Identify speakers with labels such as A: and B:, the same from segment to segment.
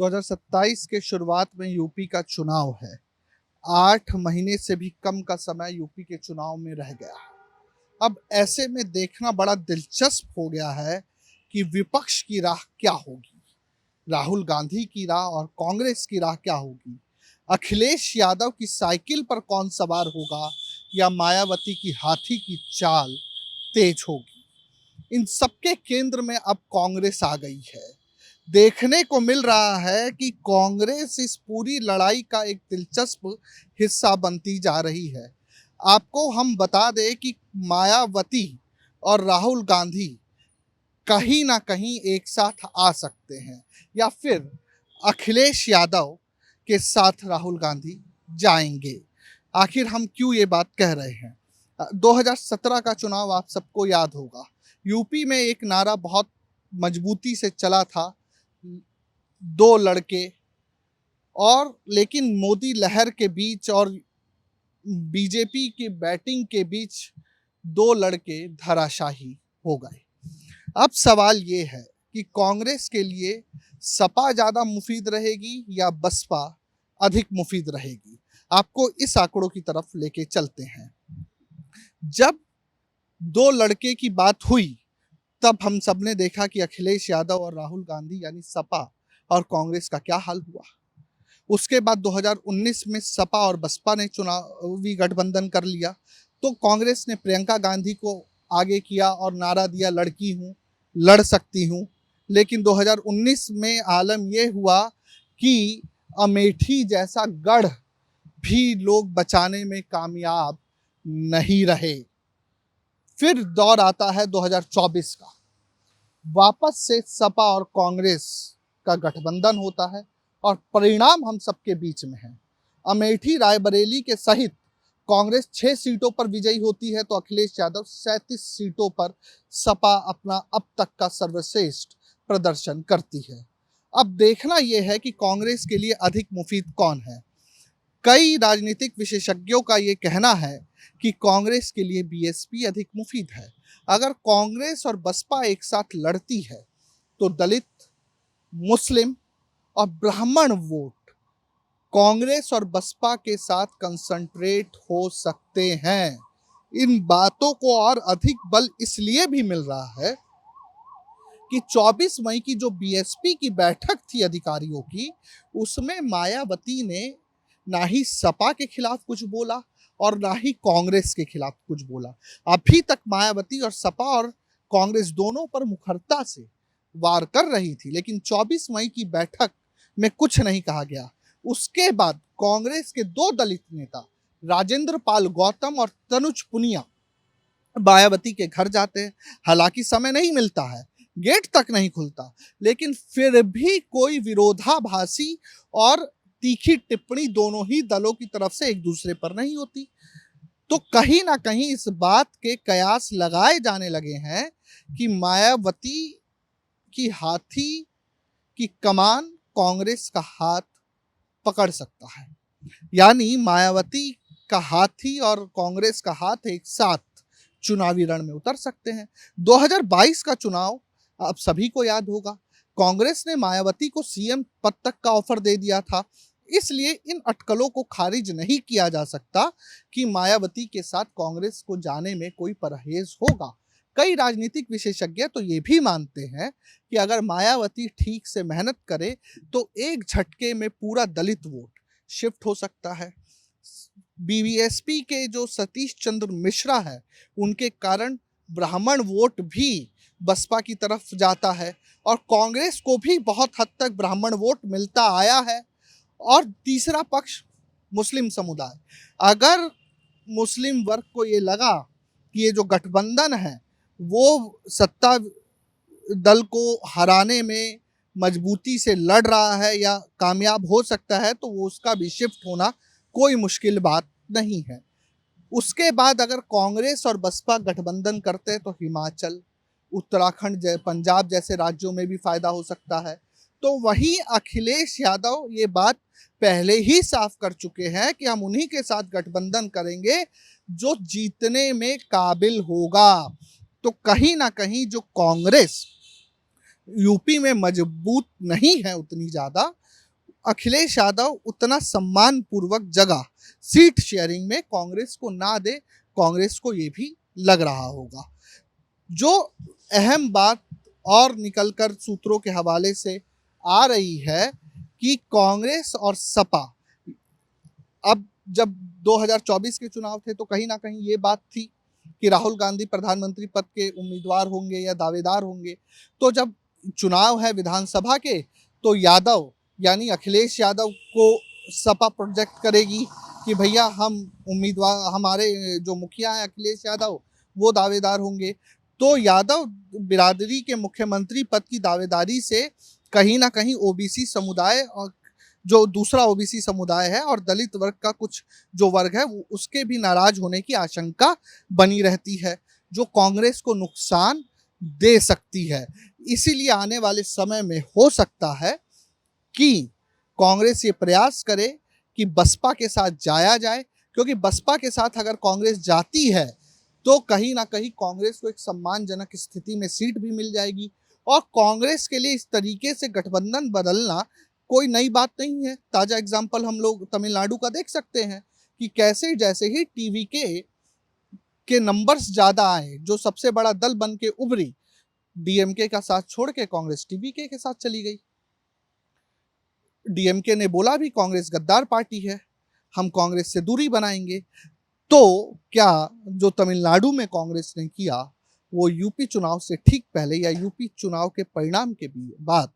A: 2027 के शुरुआत में यूपी का चुनाव है। 8 महीने से भी कम का समय यूपी के चुनाव में रह गया। अब ऐसे में देखना बड़ा दिलचस्प हो गया है कि विपक्ष की राह क्या होगी, राहुल गांधी की राह और कांग्रेस की राह क्या होगी, अखिलेश यादव की साइकिल पर कौन सवार होगा या मायावती की हाथी की चाल तेज होगी। इन सबके केंद्र में अब कांग्रेस आ गई है। देखने को मिल रहा है कि कांग्रेस इस पूरी लड़ाई का एक दिलचस्प हिस्सा बनती जा रही है। आपको हम बता दें कि मायावती और राहुल गांधी कहीं ना कहीं एक साथ आ सकते हैं या फिर अखिलेश यादव के साथ राहुल गांधी जाएंगे। आखिर हम क्यों ये बात कह रहे हैं? 2017 का चुनाव आप सबको याद होगा। यूपी में एक नारा बहुत मजबूती से चला था, दो लड़के, और लेकिन मोदी लहर के बीच और बीजेपी की बैटिंग के बीच दो लड़के धराशाही हो गए। अब सवाल ये है कि कांग्रेस के लिए सपा ज़्यादा मुफीद रहेगी या बसपा अधिक मुफीद रहेगी। आपको इस आंकड़ों की तरफ लेके चलते हैं। जब दो लड़के की बात हुई तब हम सब ने देखा कि अखिलेश यादव और राहुल गांधी यानी सपा और कांग्रेस का क्या हाल हुआ। उसके बाद 2019 में सपा और बसपा ने चुनावी गठबंधन कर लिया तो कांग्रेस ने प्रियंका गांधी को आगे किया और नारा दिया लड़की हूँ, लड़ सकती हूँ। लेकिन 2019 में आलम यह हुआ कि अमेठी जैसा गढ़ भी लोग बचाने में कामयाब नहीं रहे। फिर दौर आता है 2024 का। वापस से सपा और कांग्रेस का गठबंधन होता है और परिणाम हम सबके बीच में है। अमेठी रायबरेली के सहित कांग्रेस 6 सीटों पर विजयी होती है तो अखिलेश यादव 37 सीटों पर सपा अपना अब तक का सर्वश्रेष्ठ प्रदर्शन करती है। अब देखना यह है कि कांग्रेस के लिए अधिक मुफीद कौन है। कई राजनीतिक विशेषज्ञों का ये कहना है कि कांग्रेस के लिए बीएसपी अधिक मुफीद है। अगर कांग्रेस और बसपा एक साथ लड़ती है तो दलित, मुस्लिम और ब्राह्मण वोट कांग्रेस और बसपा के साथ कंसंट्रेट हो सकते हैं। इन बातों को और अधिक बल इसलिए भी मिल रहा है कि 24 मई की जो बीएसपी की बैठक थी अधिकारियों की, उसमें मायावती ने ना ही सपा के खिलाफ कुछ बोला और ना ही कांग्रेस के खिलाफ कुछ बोला। अभी तक मायावती और सपा और कांग्रेस दोनों पर मुखरता से वार कर रही थी, लेकिन 24 मई की बैठक में कुछ नहीं कहा गया। उसके बाद कांग्रेस के दो दलित नेता राजेंद्र पाल गौतम और तनुज पुनिया मायावती के घर जाते हैं। हालांकि समय नहीं मिलता है, गेट तक नहीं खुलता, लेकिन फिर भी कोई विरोधाभासी और तीखी टिप्पणी दोनों ही दलों की तरफ से एक दूसरे पर नहीं होती। तो कहीं ना कहीं इस बात के कयास लगाए जाने लगे हैं कि मायावती की हाथी की कमान कांग्रेस का हाथ पकड़ सकता है, यानी मायावती का हाथी और कांग्रेस का हाथ एक साथ चुनावी रण में उतर सकते हैं। 2022 का चुनाव आप सभी को याद होगा। कांग्रेस ने मायावती को सीएम पद तक का ऑफर दे दिया था, इसलिए इन अटकलों को खारिज नहीं किया जा सकता कि मायावती के साथ कांग्रेस को जाने में कोई परहेज होगा। कई राजनीतिक विशेषज्ञ तो ये भी मानते हैं कि अगर मायावती ठीक से मेहनत करे तो एक झटके में पूरा दलित वोट शिफ्ट हो सकता है। बीवीएसपी के जो सतीश चंद्र मिश्रा है, उनके कारण ब्राह्मण वोट भी बसपा की तरफ जाता है और कांग्रेस को भी बहुत हद तक ब्राह्मण वोट मिलता आया है। और तीसरा पक्ष मुस्लिम समुदाय। अगर मुस्लिम वर्ग को ये लगा कि ये जो गठबंधन है वो सत्ता दल को हराने में मजबूती से लड़ रहा है या कामयाब हो सकता है, तो वो उसका भी शिफ्ट होना कोई मुश्किल बात नहीं है। उसके बाद अगर कांग्रेस और बसपा गठबंधन करते हैं तो हिमाचल, उत्तराखंड, पंजाब जैसे राज्यों में भी फायदा हो सकता है। तो वहीं अखिलेश यादव ये बात पहले ही साफ कर चुके हैं कि हम उन्हीं के साथ गठबंधन करेंगे जो जीतने में काबिल होगा। तो कहीं ना कहीं जो कांग्रेस यूपी में मजबूत नहीं है उतनी ज़्यादा, अखिलेश यादव उतना सम्मान पूर्वक जगह सीट शेयरिंग में कांग्रेस को ना दे, कांग्रेस को ये भी लग रहा होगा। जो अहम बात और निकलकर सूत्रों के हवाले से आ रही है कि कांग्रेस और सपा, अब जब 2024 के चुनाव थे तो कहीं ना कहीं ये बात थी कि राहुल गांधी प्रधानमंत्री पद के उम्मीदवार होंगे या दावेदार होंगे। तो जब चुनाव है विधानसभा के, तो यादव यानी अखिलेश यादव को सपा प्रोजेक्ट करेगी कि भैया हम उम्मीदवार, हमारे जो मुखिया हैं अखिलेश यादव, वो दावेदार होंगे। तो यादव बिरादरी के मुख्यमंत्री पद की दावेदारी से कहीं ना कहीं ओबीसी समुदाय और जो दूसरा ओबीसी समुदाय है और दलित वर्ग का कुछ जो वर्ग है उसके भी नाराज होने की आशंका बनी रहती है, जो कांग्रेस को नुकसान दे सकती है। इसीलिए आने वाले समय में हो सकता है कि कांग्रेस ये प्रयास करे कि बसपा के साथ जाया जाए, क्योंकि बसपा के साथ अगर कांग्रेस जाती है तो कहीं ना कहीं कांग्रेस को एक सम्मानजनक स्थिति में सीट भी मिल जाएगी। और कांग्रेस के लिए इस तरीके से गठबंधन बदलना कोई नई बात नहीं है। ताजा एग्जाम्पल हम लोग तमिलनाडु का देख सकते हैं कि कैसे जैसे ही टीवी के नंबर्स ज्यादा आए, जो सबसे बड़ा दल बन के उभरी, डीएमके का साथ छोड़ के कांग्रेस टीवीके के साथ चली गई। डीएमके ने बोला भी कांग्रेस गद्दार पार्टी है, हम कांग्रेस से दूरी बनाएंगे। तो क्या जो तमिलनाडु में कांग्रेस ने किया वो यूपी चुनाव से ठीक पहले या यूपी चुनाव के परिणाम के बाद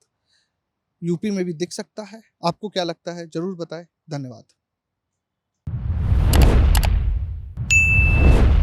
A: यूपी में भी दिख सकता है? आपको क्या लगता है? जरूर बताएं। धन्यवाद।